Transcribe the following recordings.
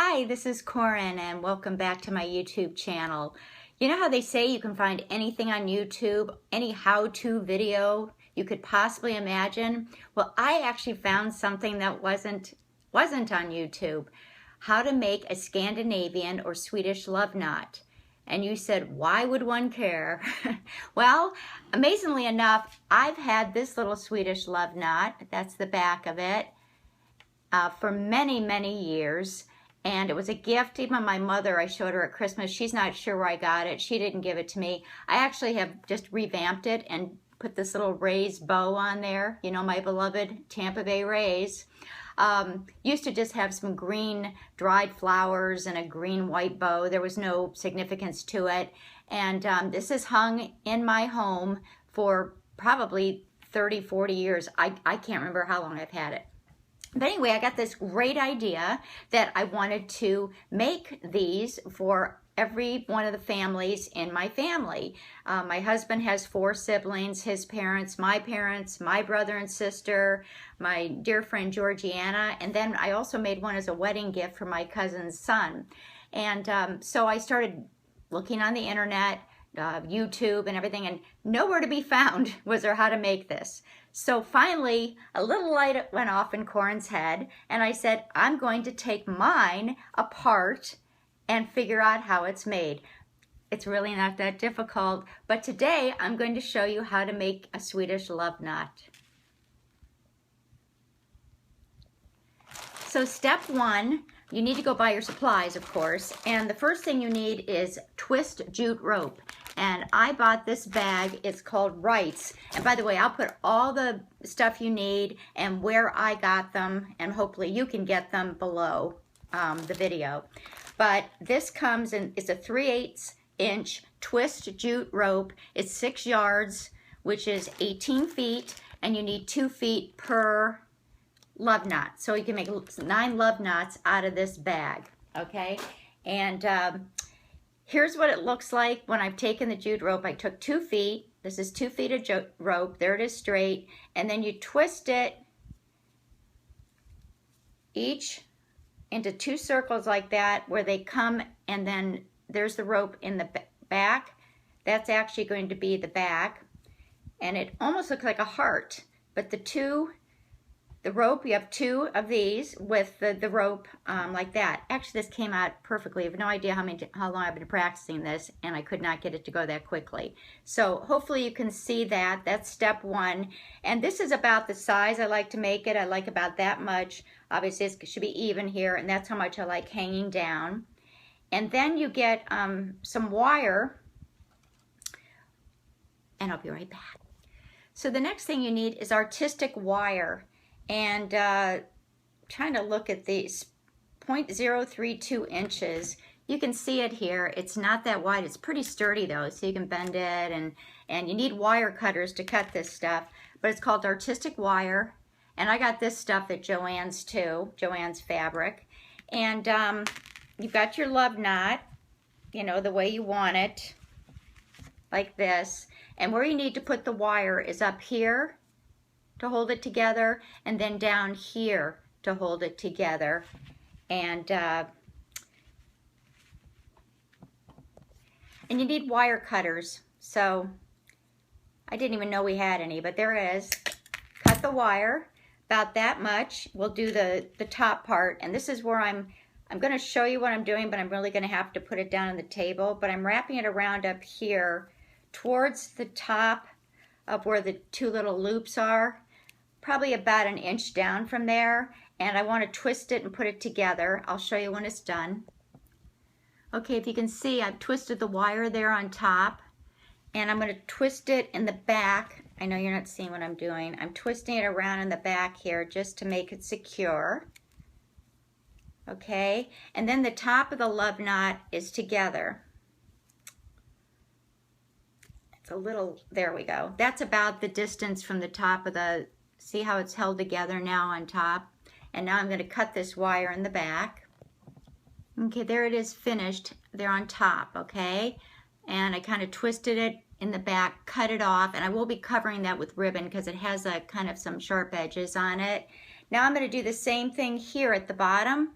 Hi, this is KORENXXOO and welcome back to my YouTube channel. You know how they say you can find anything on YouTube, any how-to video you could possibly imagine? Well, I actually found something that wasn't on YouTube. How to make a Scandinavian or Swedish love knot. And you said, why would one care? Well, amazingly enough, I've had this little Swedish love knot, that's the back of it, for many, many years. And it was a gift. Even my mother, I showed her at Christmas. She's not sure where I got it. She didn't give it to me. I actually have just revamped it and put this little raised bow on there. You know, my beloved Tampa Bay Rays. Used to just have some green dried flowers and a green white bow. There was no significance to it. And this is hung in my home for probably 30, 40 years. I can't remember how long I've had it. But anyway, I got this great idea that I wanted to make these for every one of the families in my family. My husband has 4 siblings, his parents, my brother and sister, my dear friend JoAnn, and then I also made one as a wedding gift for my cousin's son. And so I started looking on the internet, YouTube and everything, and nowhere to be found was there how to make this. So finally, a little light went off in Koren's head, and I said, I'm going to take mine apart and figure out how it's made. It's really not that difficult, but today I'm going to show you how to make a Swedish love knot. So step 1, you need to go buy your supplies, of course, and the first thing you need is twist jute rope. And I bought this bag. It's called Wright's. And by the way, I'll put all the stuff you need and where I got them, and hopefully you can get them below the video. But this comes in, it's a 3/8 inch twist jute rope. It's 6 yards, which is 18 feet, and you need 2 feet per love knot. So you can make 9 love knots out of this bag, okay? And here's what it looks like when I've taken the jute rope. I took 2 feet. This is 2 feet of jute rope. There it is straight. And then you twist it each into 2 circles like that where they come, and then there's the rope in the back. That's actually going to be the back. And it almost looks like a heart. But the rope, you have 2 of these with the rope like that. Actually, this came out perfectly. I have no idea how long I've been practicing this, and I could not get it to go that quickly. So hopefully you can see that. That's step 1. And this is about the size I like to make it. I like about that much. Obviously, it should be even here, and that's how much I like hanging down. And then you get some wire, and I'll be right back. So the next thing you need is artistic wire. And trying to look at these 0.032 inches. You can see it here. It's not that wide. It's pretty sturdy though, so you can bend it, and you need wire cutters to cut this stuff. But it's called artistic wire, and I got this stuff at JoAnn's too, JoAnn's fabric. And you've got your love knot, you know, the way you want it, like this. And where you need to put the wire is up here to hold it together, and then down here to hold it together. And you need wire cutters. So I didn't even know we had any, but there is. Cut the wire about that much. We'll do the top part, and this is where I'm going to show you what I'm doing, but I'm really going to have to put it down on the table. But I'm wrapping it around up here towards the top of where the 2 little loops are, probably about 1 inch down from there. And I want to twist it and put it together. I'll show you when it's done. Okay, if you can see, I've twisted the wire there on top, and I'm going to twist it in the back. I know you're not seeing what I'm doing. I'm twisting it around in the back here just to make it secure. Okay, and then the top of the love knot is together. It's a little, there we go. That's about the distance from the top of the, see how it's held together now on top? And now I'm going to cut this wire in the back. Okay, there it is finished. There on top, okay? And I kind of twisted it in the back, cut it off, and I will be covering that with ribbon because it has a kind of some sharp edges on it. Now I'm going to do the same thing here at the bottom.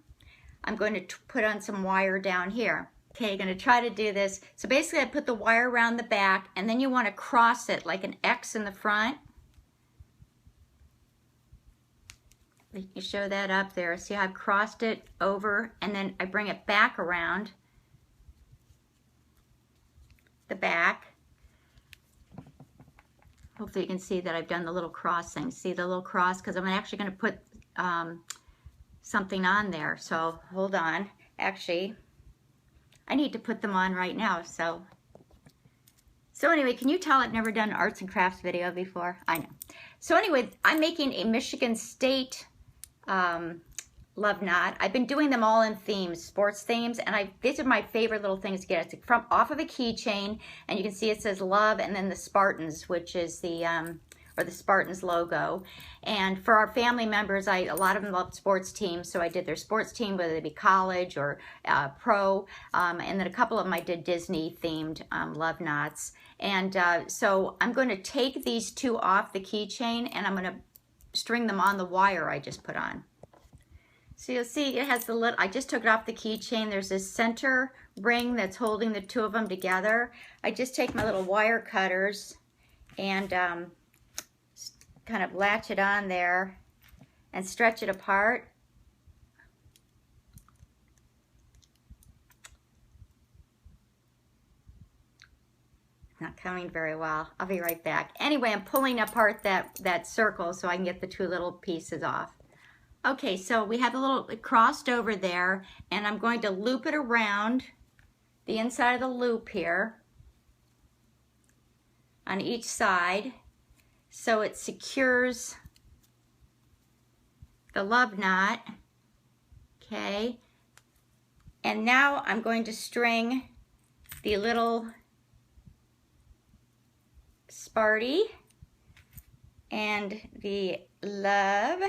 I'm going to put on some wire down here. Okay, you're going to try to do this. So basically I put the wire around the back, and then you want to cross it like an X in the front. You show that up there. See how I've crossed it over, and then I bring it back around the back. Hopefully you can see that I've done the little cross thing. See the little cross? Because I'm actually going to put something on there. So hold on. Actually, I need to put them on right now. So anyway, can you tell I've never done an arts and crafts video before? I know. So anyway, I'm making a Michigan State love knot. I've been doing them all in themes, sports themes, and these are my favorite little things to get. It's from off of a keychain, and you can see it says love and then the Spartans, which is the or the Spartans logo. And for our family members, a lot of them love sports teams, so I did their sports team, whether they be college or pro, and then a couple of them I did Disney themed love knots. And so I'm going to take these two off the keychain, and I'm going to string them on the wire I just put on. So you'll see it has the little, I just took it off the keychain. There's this center ring that's holding the two of them together. I just take my little wire cutters and kind of latch it on there and stretch it apart. Not coming very well. I'll be right back. Anyway, I'm pulling apart that circle so I can get the two little pieces off. Okay, so we have a little crossed over there, and I'm going to loop it around the inside of the loop here on each side so it secures the love knot. Okay, and now I'm going to string the little Sparty and the love.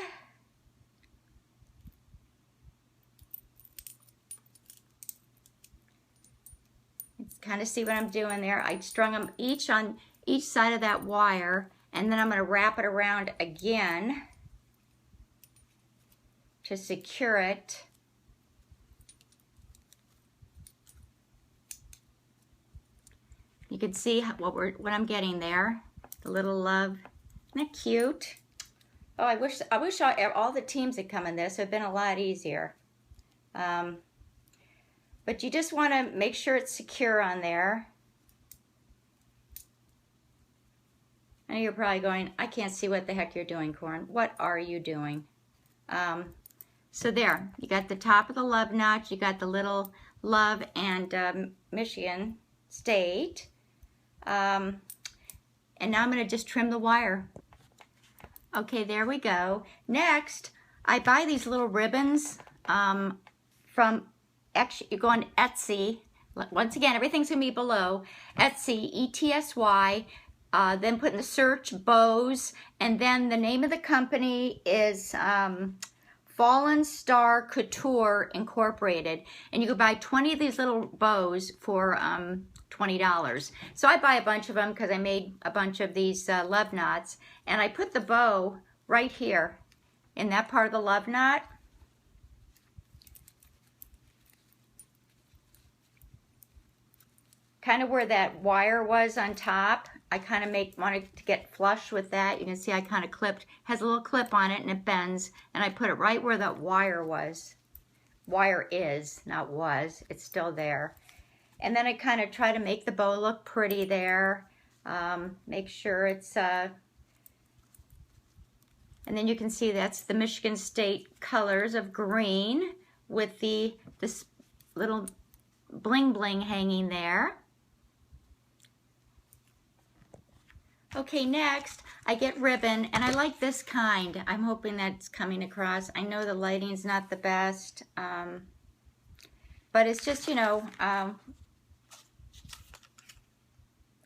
Kind of see what I'm doing there. I strung them each on each side of that wire, and then I'm going to wrap it around again to secure it. You can see what I'm getting there. The little love. Isn't that cute? Oh, I wish all the teams had come in this. It would have been a lot easier. But you just want to make sure it's secure on there. I know you're probably going, I can't see what the heck you're doing, Koren. What are you doing? So there, you got the top of the love knot, you got the little love and Michigan State. And now I'm going to just trim the wire. Okay, there we go. Next, I buy these little ribbons from, you go on Etsy. Once again, everything's going to be below. Etsy, E-T-S-Y. Then put in the search bows. And then the name of the company is Fallen Star Couture Incorporated. And you can buy 20 of these little bows for $20. So I buy a bunch of them because I made a bunch of these love knots. And I put the bow right here in that part of the love knot. Kind of where that wire was on top. I kind of wanted to get flush with that. You can see I kind of clipped, has a little clip on it and it bends, and I put it right where that wire was. Wire is, not was, it's still there. And then I kind of try to make the bow look pretty there. Make sure it's, and then you can see that's the Michigan State colors of green with this little bling bling hanging there. Okay, next I get ribbon, and I like this kind. I'm hoping that's coming across. I know the lighting's not the best, but it's just, you know,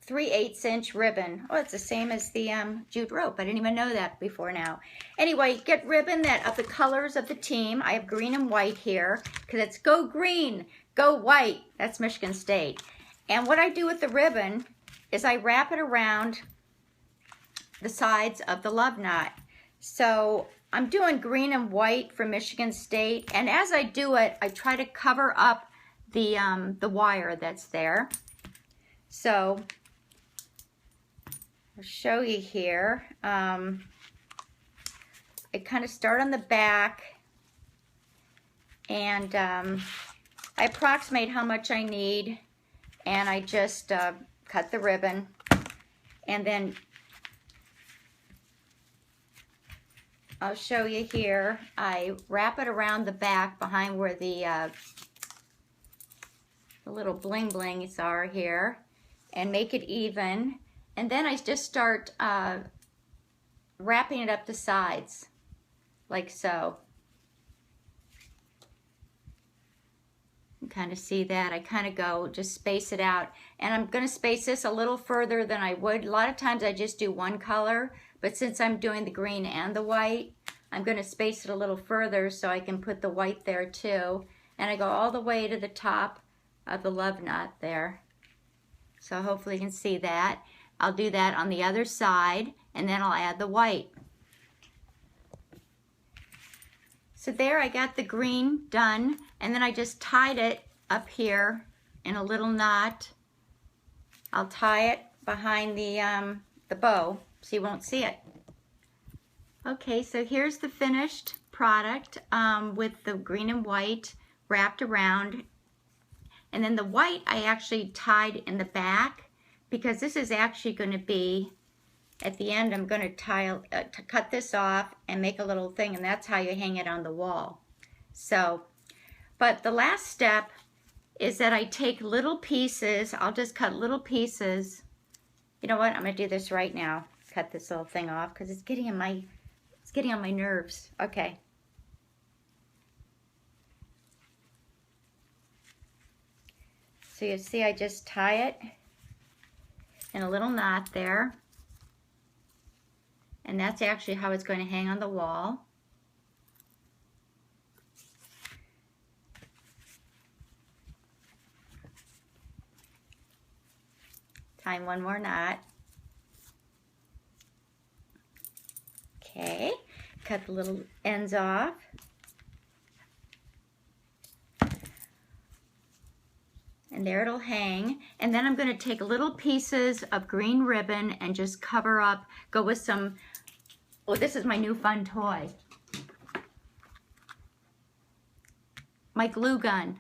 3/8 inch ribbon. Oh, it's the same as the jute rope. I didn't even know that before now. Anyway, get ribbon that of the colors of the team. I have green and white here because it's go green, go white. That's Michigan State. And what I do with the ribbon is I wrap it around the sides of the love knot. So I'm doing green and white for Michigan State, and as I do it, I try to cover up the wire that's there. So I'll show you here. I kind of start on the back, and I approximate how much I need, and I just cut the ribbon, and then I'll show you here. I wrap it around the back behind where the little bling blings are here, and make it even. And then I just start wrapping it up the sides, like so. You kind of see that. I kind of go, just space it out. And I'm going to space this a little further than I would. A lot of times I just do one color, but since I'm doing the green and the white, I'm going to space it a little further so I can put the white there too. And I go all the way to the top of the love knot there. So hopefully you can see that. I'll do that on the other side, and then I'll add the white. So there, I got the green done, and then I just tied it up here in a little knot. I'll tie it behind the bow so you won't see it. Okay, so here's the finished product with the green and white wrapped around. And then the white I actually tied in the back, because this is actually going to be, at the end I'm going to cut this off and make a little thing, and that's how you hang it on the wall. So, but the last step is that I take little pieces. I'll just cut little pieces. You know what? I'm going to do this right now. Cut this little thing off because it's getting on my nerves. Okay. So you see I just tie it in a little knot there. And that's actually how it's going to hang on the wall. Tie one more knot. Okay, cut the little ends off. And there it'll hang. And then I'm going to take little pieces of green ribbon and just cover up, go with some, oh, this is my new fun toy. My glue gun.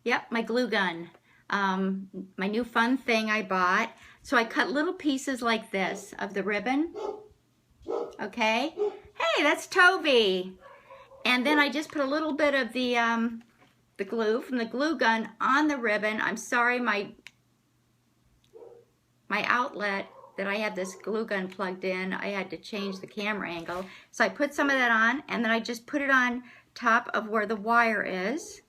Yep, my glue gun. My new fun thing I bought. So I cut little pieces like this of the ribbon. Okay. Hey, that's Toby. And then I just put a little bit of the glue from the glue gun on the ribbon. I'm sorry, my outlet that I have this glue gun plugged in, I had to change the camera angle. So I put some of that on, and then I just put it on top of where the wire is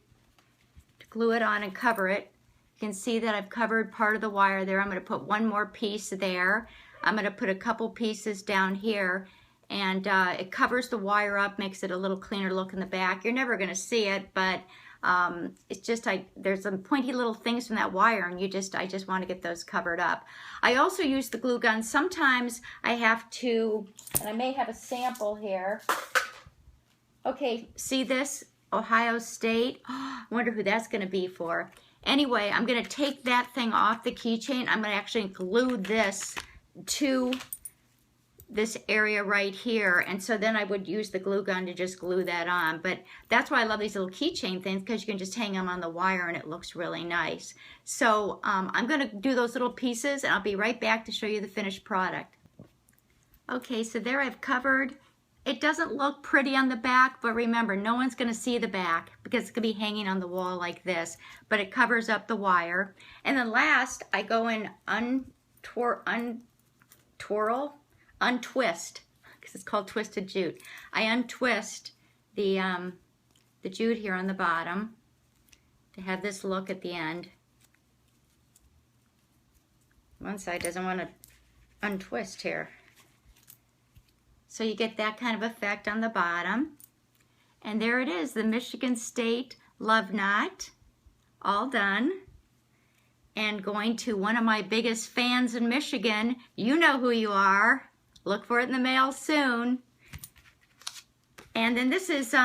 to glue it on and cover it. You can see that I've covered part of the wire there. I'm going to put one more piece there. I'm going to put a couple pieces down here, and it covers the wire up, makes it a little cleaner look in the back. You're never going to see it, but it's just there's some pointy little things from that wire, and I just want to get those covered up. I also use the glue gun. Sometimes I have to, and I may have a sample here. Okay, see this? Ohio State. Oh, I wonder who that's going to be for. Anyway, I'm going to take that thing off the keychain. I'm going to actually glue this to this area right here, and so then I would use the glue gun to just glue that on. But that's why I love these little keychain things, because you can just hang them on the wire and it looks really nice. So I'm going to do those little pieces, and I'll be right back to show you the finished product. Okay, so there I've covered. It doesn't look pretty on the back, but remember, no one's going to see the back because it's going to be hanging on the wall like this, but it covers up the wire. And then last, I go in untwist, because it's called twisted jute. I untwist the jute here on the bottom to have this look at the end. One side doesn't want to untwist here. So you get that kind of effect on the bottom. And there it is, the Michigan State Love Knot, all done. And going to one of my biggest fans in Michigan, you know who you are, look for it in the mail soon. And then this is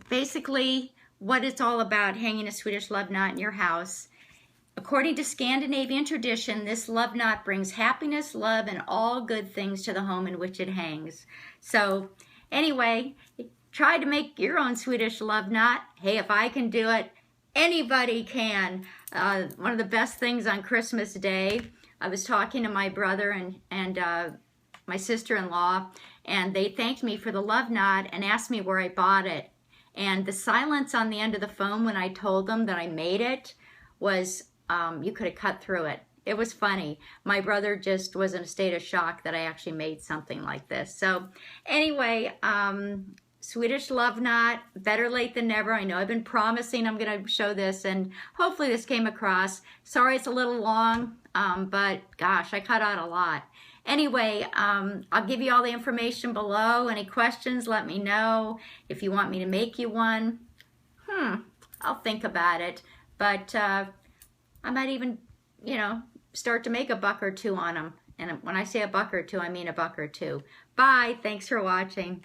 basically what it's all about, hanging a Swedish love knot in your house. According to Scandinavian tradition, this love knot brings happiness, love, and all good things to the home in which it hangs. So anyway, try to make your own Swedish love knot. Hey, if I can do it, anybody can. One of the best things on Christmas Day, I was talking to my brother and my sister-in-law, and they thanked me for the love knot and asked me where I bought it. And the silence on the end of the phone when I told them that I made it was, you could have cut through it. It was funny. My brother just was in a state of shock that I actually made something like this. So anyway, Swedish love knot, better late than never. I know I've been promising I'm going to show this, and hopefully this came across. Sorry it's a little long, but gosh, I cut out a lot. Anyway, I'll give you all the information below. Any questions, let me know. If you want me to make you one, I'll think about it. But I might even, you know, start to make a buck or two on them. And when I say a buck or two, I mean a buck or two. Bye. Thanks for watching.